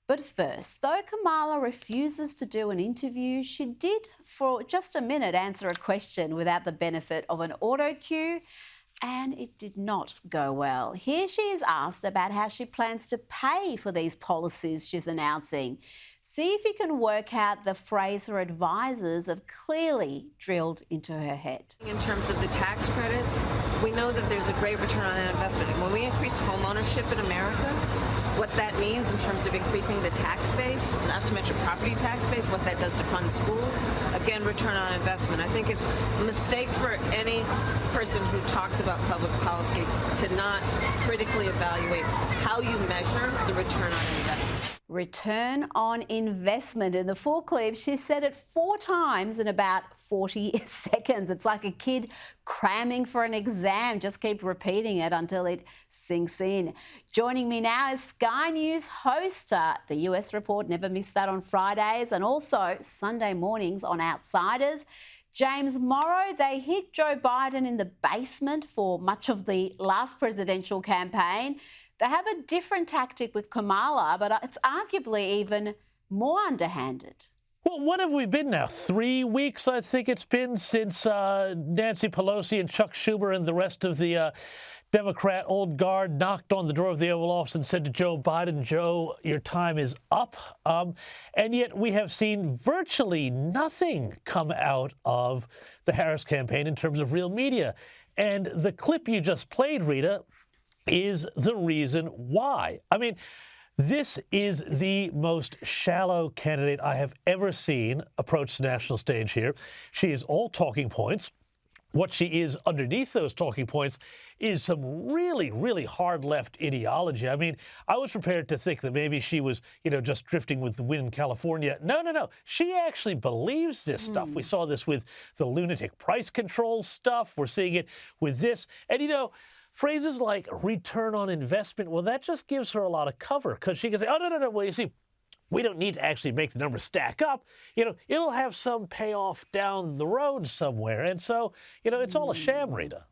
But first, though Kamala refuses to do an interview, she did for just a minute answer a question without the benefit of an auto cue, and it did not go well. Here she is asked about how she plans to pay for these policies she's announcing. See if you can work out the phrase her advisors have clearly drilled into her head. In terms of the tax credits, we know that there's a great return on that investment. And when we increase home ownership in America, what that means in terms of increasing the tax base, not to mention property tax base, what that does to fund schools, again, return on investment. I think it's a mistake for any person who talks about public policy to not critically evaluate how you measure the return on investment. Return on investment. In the full clip, she said it 4 times in about 40 seconds. It's like a kid cramming for an exam. Just keep repeating it until it sinks in. Joining me now is Sky News host, the US Report, never miss that on Fridays, and also Sunday mornings on Outsiders. James Morrow. They hit Joe Biden in the basement for much of the last presidential campaign. They have a different tactic with Kamala, but it's arguably even more underhanded. Well, what have we been now? 3 weeks, I think it's been, since Nancy Pelosi and Chuck Schumer and the rest of the Democrat old guard knocked on the door of the Oval Office and said to Joe Biden, Joe, your time is up. And yet we have seen virtually nothing come out of the Harris campaign in terms of real media. And the clip you just played, Rita, is the reason why. I mean, this is the most shallow candidate I have ever seen approach the national stage here. She is all talking points. What she is underneath those talking points is some really, really hard left ideology. I mean, I was prepared to think that maybe she was, just drifting with the wind in California. No. She actually believes this stuff. We saw this with the lunatic price control stuff. We're seeing it with this. And, phrases like return on investment, well, that just gives her a lot of cover, because she can say, oh, no. Well, you see, we don't need to actually make the numbers stack up. It'll have some payoff down the road somewhere. And so, it's all a sham, Rita.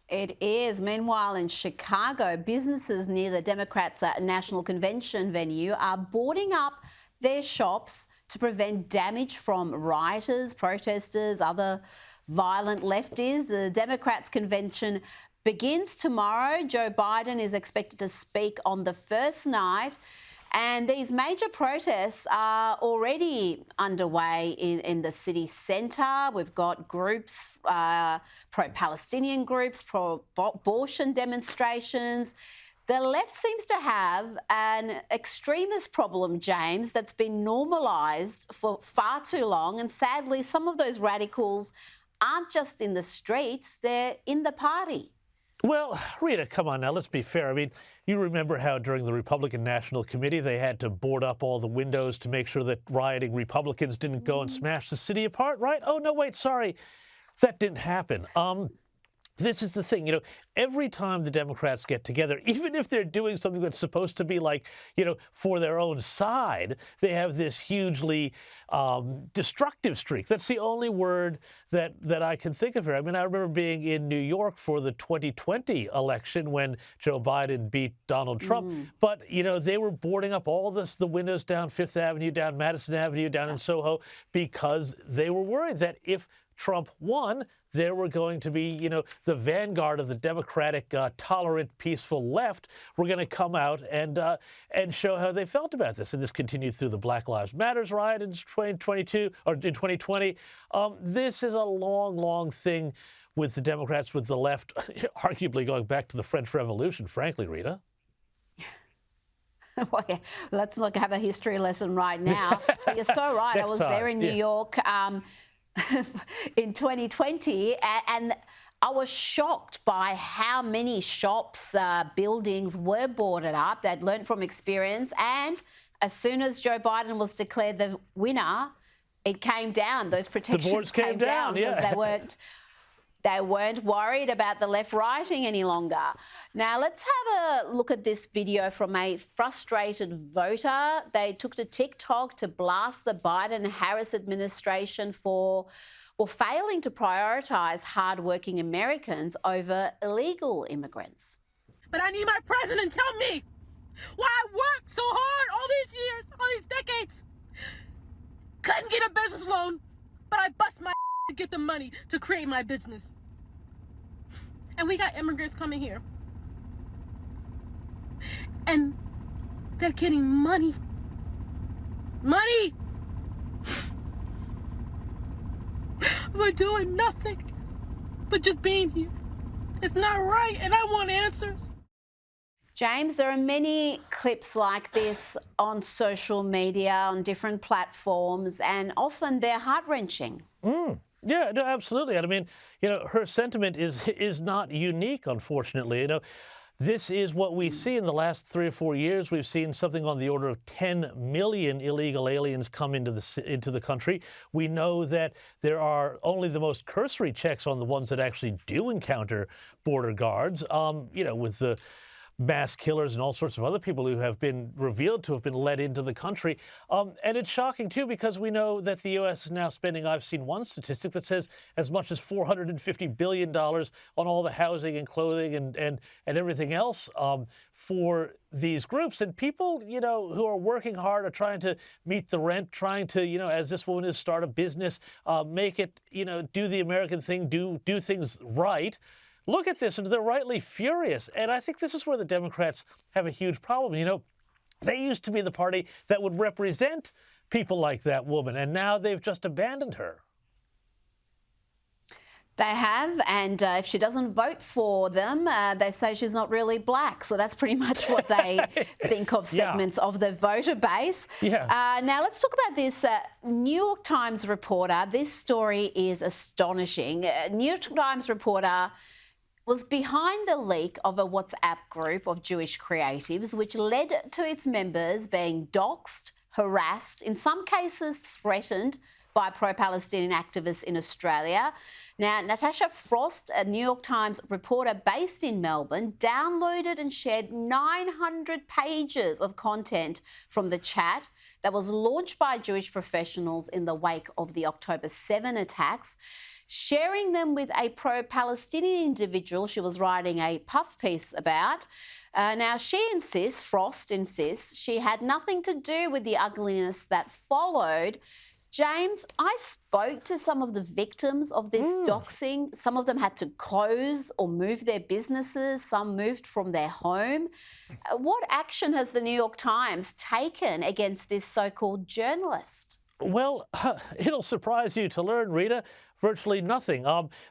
It is. Meanwhile, in Chicago, businesses near the Democrats' National Convention venue are boarding up their shops to prevent damage from rioters, protesters, other violent lefties. The Democrats' convention begins tomorrow. Joe Biden is expected to speak on the first night. And these major protests are already underway in the city centre. We've got groups, pro-Palestinian groups, pro-abortion demonstrations. The left seems to have an extremist problem, James, that's been normalised for far too long. And sadly, some of those radicals aren't just in the streets, they're in the party. Well, Rita, come on now, let's be fair. I mean, you remember how during the Republican National Committee they had to board up all the windows to make sure that rioting Republicans didn't go and smash the city apart, right? Oh, no, wait, sorry, that didn't happen. This is the thing, every time the Democrats get together, even if they're doing something that's supposed to be like, for their own side, they have this hugely destructive streak. That's the only word that I can think of here. I mean, I remember being in New York for the 2020 election when Joe Biden beat Donald Trump. But, they were boarding up all the windows down Fifth Avenue, down Madison Avenue, down in Soho, because they were worried that if Trump won, there were going to be, the vanguard of the Democratic, tolerant, peaceful left were going to come out and show how they felt about this. And this continued through the Black Lives Matters riot in 2022 or in 2020. This is a long, long thing with the Democrats, with the left, arguably going back to the French Revolution, frankly, Rita. Well, yeah, let's not have a history lesson right now. But you're so right. I was there in New York in 2020, and I was shocked by how many shops, buildings were boarded up. They'd learned from experience, and as soon as Joe Biden was declared the winner, it came down. Those protections the boards came down, because they weren't worried about the left rioting any longer. Now, let's have a look at this video from a frustrated voter. They took to TikTok to blast the Biden-Harris administration for failing to prioritise hardworking Americans over illegal immigrants. But I need my president to tell me why I work so get the money to create my business. And we got immigrants coming here. And they're getting money. Money! We're doing nothing but just being here. It's not right, and I want answers. James, there are many clips like this on social media, on different platforms, and often they're heart-wrenching. Yeah, no, absolutely. And I mean, her sentiment is not unique, unfortunately. This is what we see in the last 3 or 4 years. We've seen something on the order of 10 million illegal aliens come into the country. We know that there are only the most cursory checks on the ones that actually do encounter border guards, with the mass killers and all sorts of other people who have been revealed to have been let into the country. And it's shocking, too, because we know that the U.S. is now spending, I've seen one statistic that says as much as $450 billion on all the housing and clothing and everything else for these groups. And people, who are working hard are trying to meet the rent, trying to, as this woman is, start a business, make it, do the American thing, do things right. Look at this, and they're rightly furious. And I think this is where the Democrats have a huge problem. They used to be the party that would represent people like that woman, and now they've just abandoned her. They have, and if she doesn't vote for them, they say she's not really black. So that's pretty much what they think of segments of the voter base. Yeah. Now let's talk about this New York Times reporter. This story is astonishing. New York Times reporter was behind the leak of a WhatsApp group of Jewish creatives, which led to its members being doxxed, harassed, in some cases threatened by pro-Palestinian activists in Australia. Now, Natasha Frost, a New York Times reporter based in Melbourne, downloaded and shared 900 pages of content from the chat that was launched by Jewish professionals in the wake of the October 7 attacks, sharing them with a pro-Palestinian individual she was writing a puff piece about. Now, Frost insists, she had nothing to do with the ugliness that followed. James, I spoke to some of the victims of this doxing. Some of them had to close or move their businesses. Some moved from their home. What action has the New York Times taken against this so-called journalist? Well, it'll surprise you to learn, Rita, virtually nothing.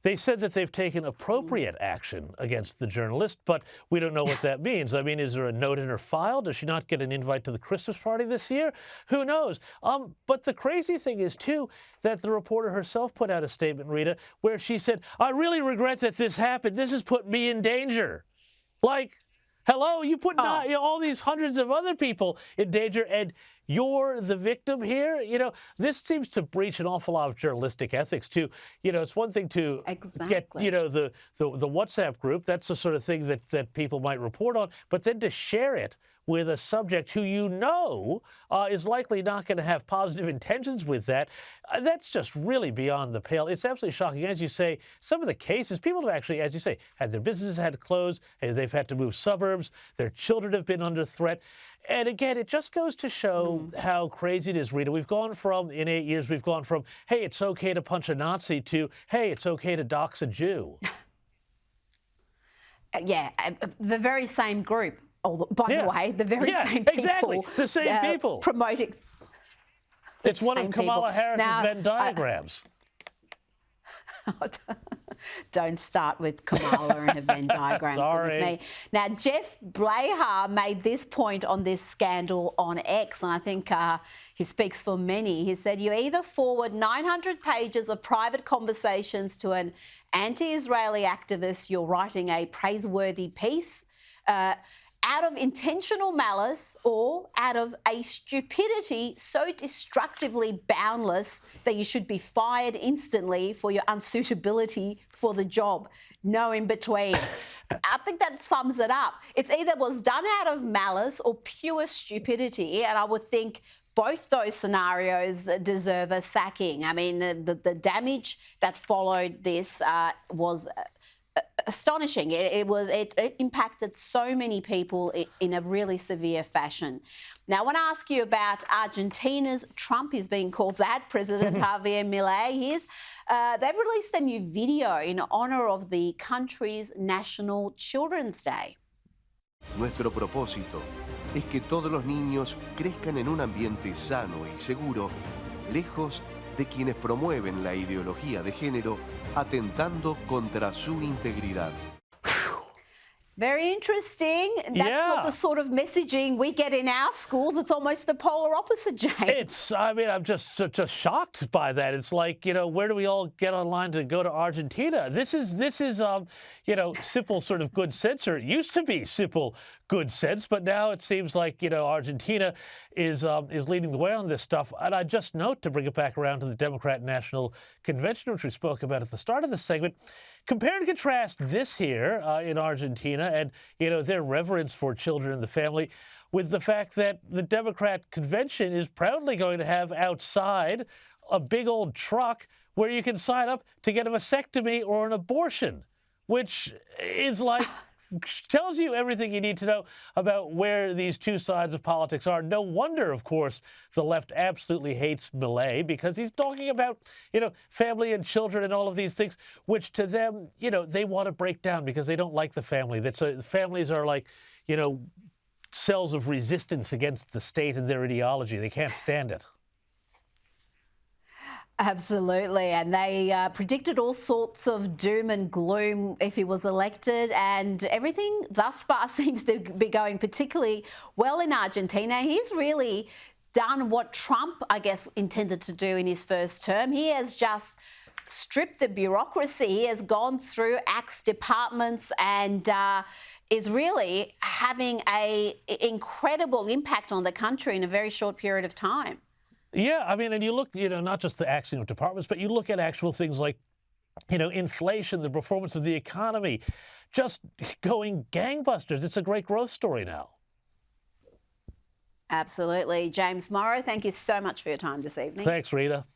They said that they've taken appropriate action against the journalist, but we don't know what that means. I mean, is there a note in her file? Does she not get an invite to the Christmas party this year? Who knows? But the crazy thing is, too, that the reporter herself put out a statement, Rita, where she said, I really regret that this happened. This has put me in danger. Like, hello, you put all these hundreds of other people in danger, and you're the victim here? This seems to breach an awful lot of journalistic ethics, too. It's one thing to get, the WhatsApp group. That's the sort of thing that people might report on. But then to share it with a subject who is likely not going to have positive intentions with that, that's just really beyond the pale. It's absolutely shocking. As you say, some of the cases, people have actually, as you say, had their businesses had to close, they've had to move suburbs, their children have been under threat. And again, it just goes to show how crazy it is, Rita. In 8 years, we've gone from, hey, it's okay to punch a Nazi to, hey, it's okay to dox a Jew. The very same group. By the way, the very same people. Exactly, the same people. Promoting. It's one of Kamala Harris's Venn diagrams. Don't start with Kamala and her Venn diagrams. Goodness me. Now, Jeff Blahar made this point on this scandal on X, and I think he speaks for many. He said, you either forward 900 pages of private conversations to an anti-Israeli activist, you're writing a praiseworthy piece, out of intentional malice or out of a stupidity so destructively boundless that you should be fired instantly for your unsuitability for the job. No in between. I think that sums it up. It's either was done out of malice or pure stupidity, and I would think both those scenarios deserve a sacking. I mean, the damage that followed this was astonishing. It impacted so many people in a really severe fashion. Now, I want to ask you about Argentina's Trump is being called that, President Javier Milei. They've released a new video in honor of the country's National Children's Day. Nuestro propósito es que todos los niños crezcan en un ambiente sano y seguro, lejos de quienes promueven la ideología de género, atentando contra su integridad. Very interesting. That's not the sort of messaging we get in our schools. It's almost the polar opposite, James. I'm just shocked by that. It's like, where do we all get online to go to Argentina? This is simple sort of good sense, or it used to be simple good sense, but now it seems like, Argentina is leading the way on this stuff. And I just note, to bring it back around to the Democrat National Convention, which we spoke about at the start of the segment, compare and contrast this here in Argentina and, their reverence for children and the family with the fact that the Democrat convention is proudly going to have outside a big old truck where you can sign up to get a vasectomy or an abortion, which is like tells you everything you need to know about where these two sides of politics are. No wonder, of course, the left absolutely hates Milei, because he's talking about, family and children and all of these things, which to them, they want to break down because they don't like the family. Families are like, cells of resistance against the state and their ideology. They can't stand it. Absolutely. And they predicted all sorts of doom and gloom if he was elected. And everything thus far seems to be going particularly well in Argentina. He's really done what Trump, I guess, intended to do in his first term. He has just stripped the bureaucracy. He has gone through, axed departments, and is really having an incredible impact on the country in a very short period of time. Yeah, and you look, not just the axing of departments, but you look at actual things like, inflation, the performance of the economy, just going gangbusters. It's a great growth story now. Absolutely. James Morrow, thank you so much for your time this evening. Thanks, Rita.